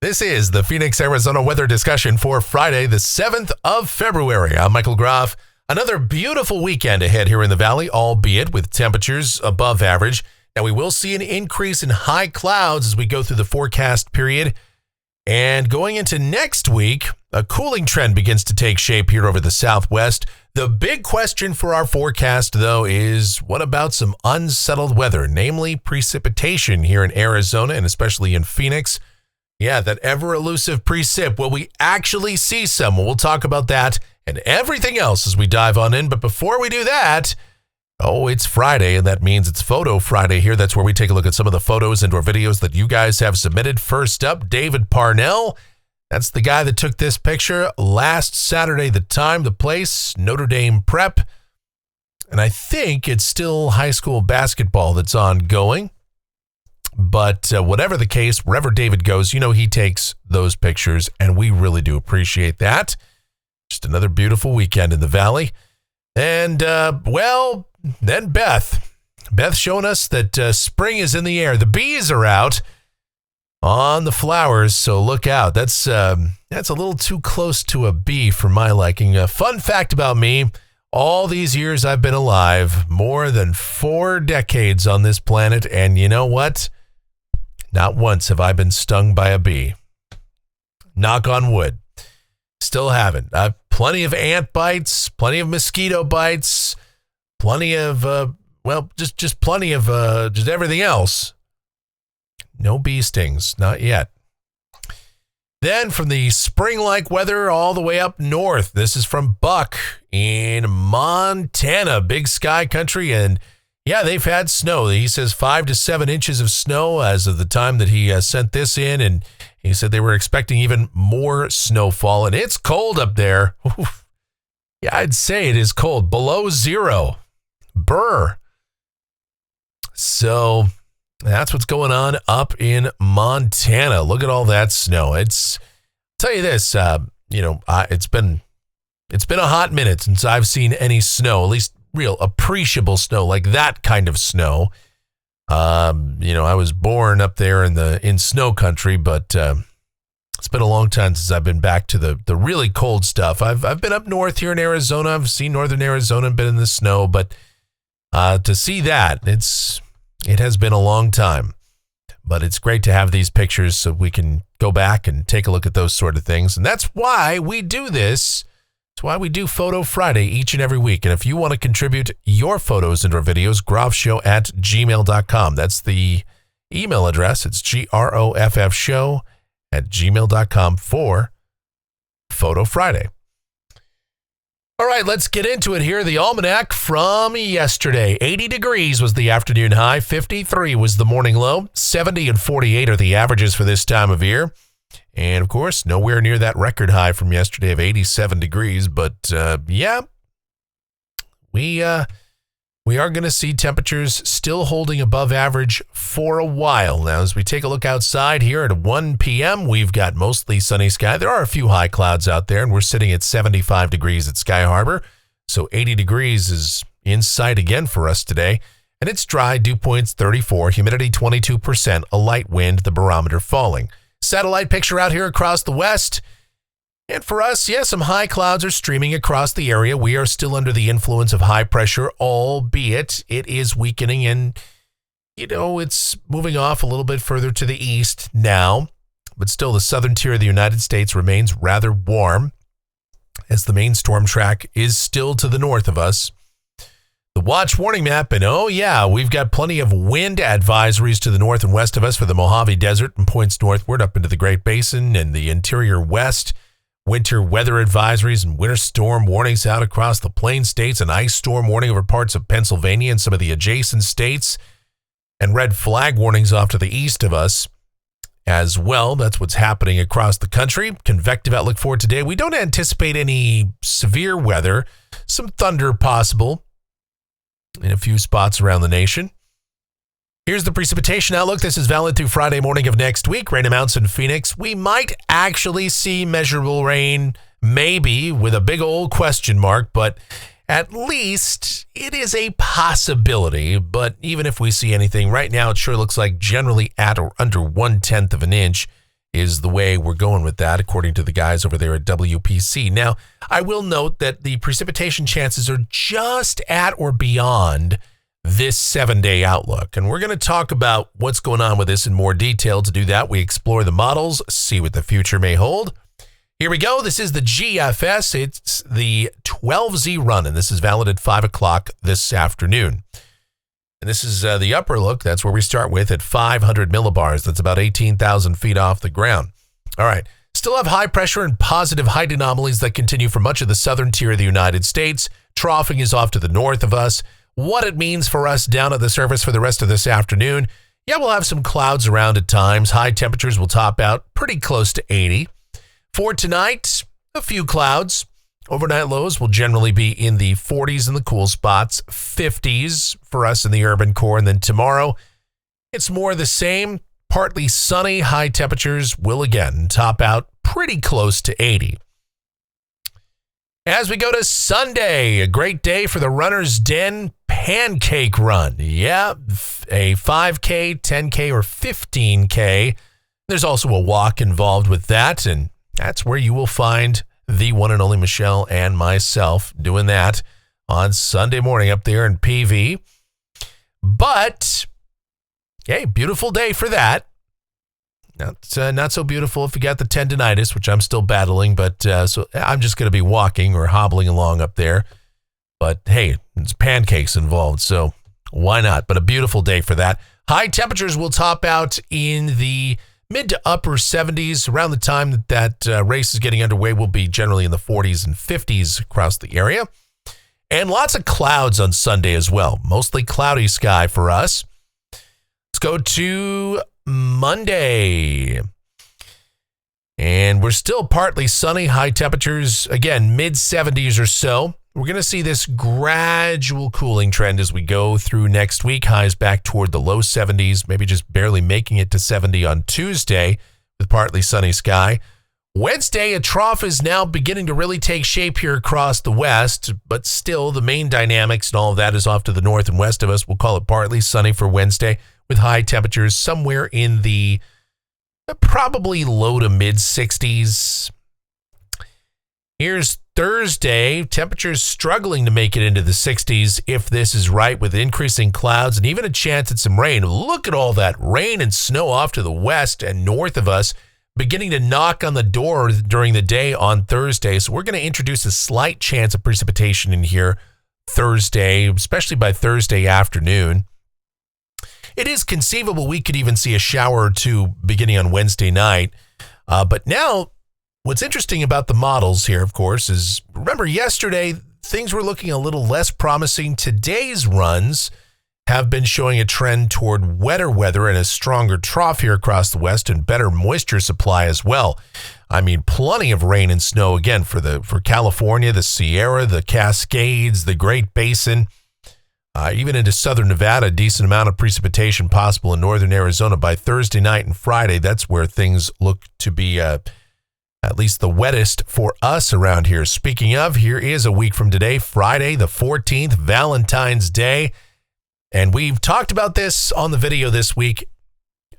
This is the Phoenix, Arizona weather discussion for Friday, the 7th of February. I'm Michael Groff. Another beautiful weekend ahead here in the valley, albeit with temperatures above average. Now, we will see an increase in high clouds as we go through the forecast period. And going into next week, a cooling trend begins to take shape here over the southwest. The big question for our forecast, though, is what about some unsettled weather, namely precipitation here in Arizona and especially in Phoenix? Yeah, that ever-elusive precip. Will we actually see some? We'll talk about that and everything else as we dive on in. But before we do that, it's Friday, and that means it's Photo Friday here. That's where we take a look at some of the photos and or videos that you guys have submitted. First up, David Parnell. That's the guy that took this picture last Saturday. The time, the place, Notre Dame Prep. And I think it's still high school basketball that's ongoing. But whatever the case, wherever David goes, he takes those pictures, and we really do appreciate that. Just another beautiful weekend in the valley. And, then Beth showing us that spring is in the air. The bees are out on the flowers, so look out. That's a little too close to a bee for my liking. A fun fact about me, all these years I've been alive, more than 4 decades on this planet, and you know what? Not once have I been stung by a bee. Knock on wood. Still haven't. Plenty of ant bites, plenty of mosquito bites, plenty of, just plenty of just everything else. No bee stings, not yet. Then from the spring-like weather all the way up north, this is from Buck in Montana, big sky country, and yeah, they've had snow. He says 5 to 7 inches of snow as of the time that he sent this in, and he said they were expecting even more snowfall, and it's cold up there. Oof. Yeah, I'd say it is cold, below zero. Brr. So that's what's going on up in Montana. Look at all that snow. I'll tell you this, it's been a hot minute since I've seen any snow, at least real appreciable snow, like that kind of snow. I was born up there in snow country, but it's been a long time since I've been back to the really cold stuff. I've been up north here in Arizona. I've seen northern Arizona and been in the snow, but to see that, it has been a long time. But it's great to have these pictures so we can go back and take a look at those sort of things. And that's why we do this. That's why we do Photo Friday each and every week. And if you want to contribute your photos and or videos, groffshow@gmail.com. That's the email address. It's groffshow@gmail.com for Photo Friday. All right, let's get into it here. The almanac from yesterday. 80 degrees was the afternoon high. 53 was the morning low. 70 and 48 are the averages for this time of year. And, of course, nowhere near that record high from yesterday of 87 degrees. But, we are going to see temperatures still holding above average for a while. Now, as we take a look outside here at 1 p.m., we've got mostly sunny sky. There are a few high clouds out there, and we're sitting at 75 degrees at Sky Harbor. So 80 degrees is in sight again for us today. And it's dry, dew points 34, humidity 22%, a light wind, the barometer falling. Satellite picture out here across the west. And for us, some high clouds are streaming across the area. We are still under the influence of high pressure, albeit it is weakening and, it's moving off a little bit further to the east now. But still, the southern tier of the United States remains rather warm as the main storm track is still to the north of us. The watch warning map, and we've got plenty of wind advisories to the north and west of us for the Mojave Desert and points northward up into the Great Basin and the interior west. Winter weather advisories and winter storm warnings out across the plain states, an ice storm warning over parts of Pennsylvania and some of the adjacent states, and red flag warnings off to the east of us as well. That's what's happening across the country. Convective outlook for today. We don't anticipate any severe weather, some thunder possible in a few spots around the nation. Here's the precipitation outlook. This is valid through Friday morning of next week. Rain amounts in Phoenix. We might actually see measurable rain, maybe, with a big old question mark, but at least it is a possibility. But even if we see anything, right now it sure looks like generally at or under 1/10 of an inch is the way we're going with that, according to the guys over there at WPC. Now, I will note that the precipitation chances are just at or beyond this 7-day outlook. And we're going to talk about what's going on with this in more detail. To do that, we explore the models, see what the future may hold. Here we go. This is the GFS. It's the 12Z run, and this is valid at 5 o'clock this afternoon. And this is the upper look. That's where we start with at 500 millibars. That's about 18,000 feet off the ground. All right. Still have high pressure and positive height anomalies that continue for much of the southern tier of the United States. Troughing is off to the north of us. What it means for us down at the surface for the rest of this afternoon. Yeah, we'll have some clouds around at times. High temperatures will top out pretty close to 80. For tonight, a few clouds. Overnight lows will generally be in the 40s in the cool spots, 50s for us in the urban core. And then tomorrow, it's more the same. Partly sunny, high temperatures will again top out pretty close to 80. As we go to Sunday, a great day for the Runner's Den Pancake Run. Yeah, a 5K, 10K, or 15K. There's also a walk involved with that, and that's where you will find the one and only Michelle and myself doing that on Sunday morning up there in PV. But, hey, beautiful day for that. Not so beautiful if you got the tendinitis, which I'm still battling, but so I'm just going to be walking or hobbling along up there. But, hey, it's pancakes involved, so why not? But a beautiful day for that. High temperatures will top out in the mid to upper 70s. Around the time that race is getting underway, we'll be generally in the 40s and 50s across the area. And lots of clouds on Sunday as well. Mostly cloudy sky for us. Let's go to Monday. And we're still partly sunny. High temperatures, again, mid 70s or so. We're going to see this gradual cooling trend as we go through next week. Highs back toward the low 70s, maybe just barely making it to 70 on Tuesday with partly sunny sky. Wednesday, a trough is now beginning to really take shape here across the west, but still the main dynamics and all of that is off to the north and west of us. We'll call it partly sunny for Wednesday with high temperatures somewhere in the probably low to mid 60s. Here's Thursday, temperatures struggling to make it into the 60s if this is right, with increasing clouds and even a chance at some rain. Look at all that rain and snow off to the west and north of us, beginning to knock on the door during the day on Thursday. So we're going to introduce a slight chance of precipitation in here Thursday, especially by Thursday afternoon. It is conceivable we could even see a shower or two beginning on Wednesday night. But now, what's interesting about the models here, of course, is remember yesterday, things were looking a little less promising. Today's runs have been showing a trend toward wetter weather and a stronger trough here across the west and better moisture supply as well. I mean, plenty of rain and snow again for California, the Sierra, the Cascades, the Great Basin. Even into southern Nevada, a decent amount of precipitation possible in northern Arizona by Thursday night and Friday. That's where things look to be at least the wettest for us around here. Speaking of, here is a week from today, Friday the 14th, Valentine's Day. And we've talked about this on the video this week.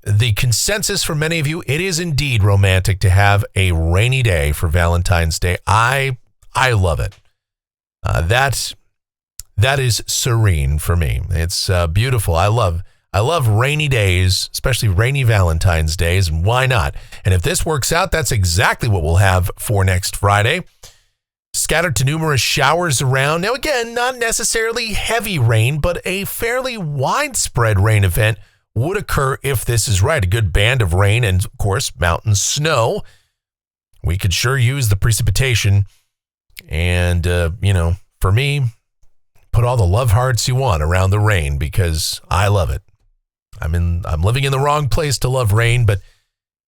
The consensus for many of you, it is indeed romantic to have a rainy day for Valentine's Day. I love it. That is serene for me. It's beautiful. I love rainy days, especially rainy Valentine's days, and why not? And if this works out, that's exactly what we'll have for next Friday. Scattered to numerous showers around. Now again, not necessarily heavy rain, but a fairly widespread rain event would occur if this is right. A good band of rain and, of course, mountain snow. We could sure use the precipitation. And, for me, put all the love hearts you want around the rain because I love it. I'm living in the wrong place to love rain, but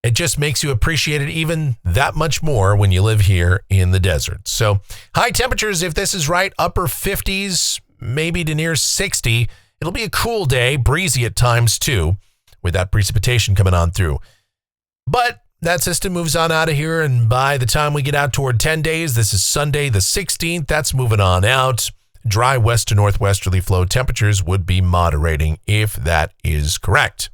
it just makes you appreciate it even that much more when you live here in the desert. So high temperatures, if this is right, upper 50s, maybe to near 60. It'll be a cool day, breezy at times too, with that precipitation coming on through. But that system moves on out of here, and by the time we get out toward 10 days, this is Sunday the 16th, that's moving on out. Dry west to northwesterly flow temperatures would be moderating if that is correct.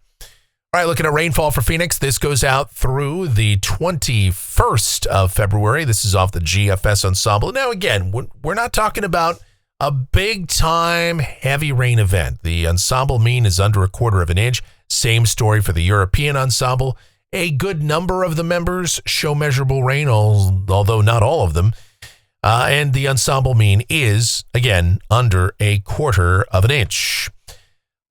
All right, looking at rainfall for Phoenix. This goes out through the 21st of February. This is off the GFS Ensemble. Now, again, we're not talking about a big-time heavy rain event. The ensemble mean is under 1/4 of an inch. Same story for the European Ensemble. A good number of the members show measurable rain, although not all of them. And the ensemble mean is, again, under 1/4 of an inch.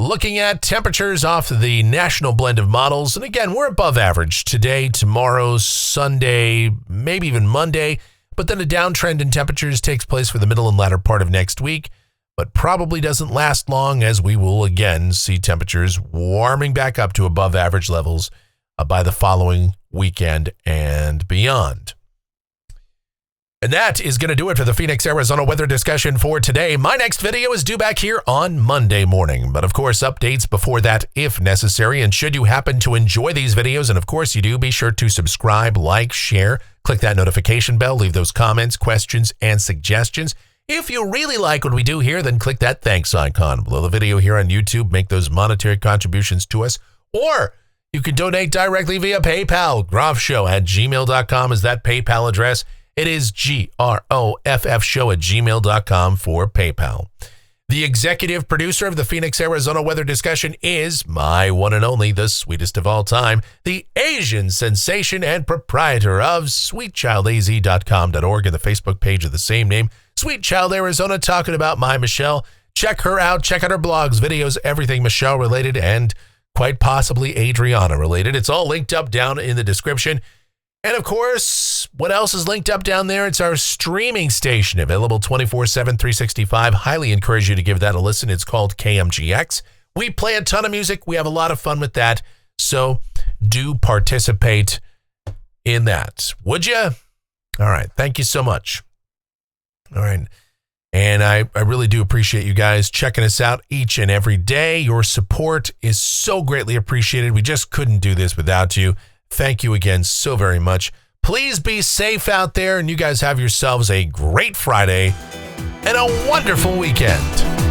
Looking at temperatures off the national blend of models, and again, we're above average today, tomorrow, Sunday, maybe even Monday, but then a downtrend in temperatures takes place for the middle and latter part of next week, but probably doesn't last long, as we will again see temperatures warming back up to above average levels by the following weekend and beyond. And that is going to do it for the Phoenix, Arizona weather discussion for today. My next video is due back here on Monday morning. But of course, updates before that if necessary. And should you happen to enjoy these videos, and of course you do, be sure to subscribe, like, share, click that notification bell, leave those comments, questions, and suggestions. If you really like what we do here, then click that thanks icon below the video here on YouTube. Make those monetary contributions to us. Or you can donate directly via PayPal. groffshow@gmail.com is that PayPal address. It is groffshow@gmail.com for PayPal. The executive producer of the Phoenix, Arizona weather discussion is my one and only, the sweetest of all time, the Asian sensation and proprietor of sweetchildaz.com.org and the Facebook page of the same name, Sweet Child Arizona, talking about my Michelle. Check her out. Check out her blogs, videos, everything Michelle related and quite possibly Adriana related. It's all linked up down in the description. And of course, what else is linked up down there? It's our streaming station, available 24/7, 365. Highly encourage you to give that a listen. It's called KMGX. We play a ton of music. We have a lot of fun with that. So do participate in that. Would you? All right. Thank you so much. All right. And I really do appreciate you guys checking us out each and every day. Your support is so greatly appreciated. We just couldn't do this without you. Thank you again so very much. Please be safe out there, and you guys have yourselves a great Friday and a wonderful weekend.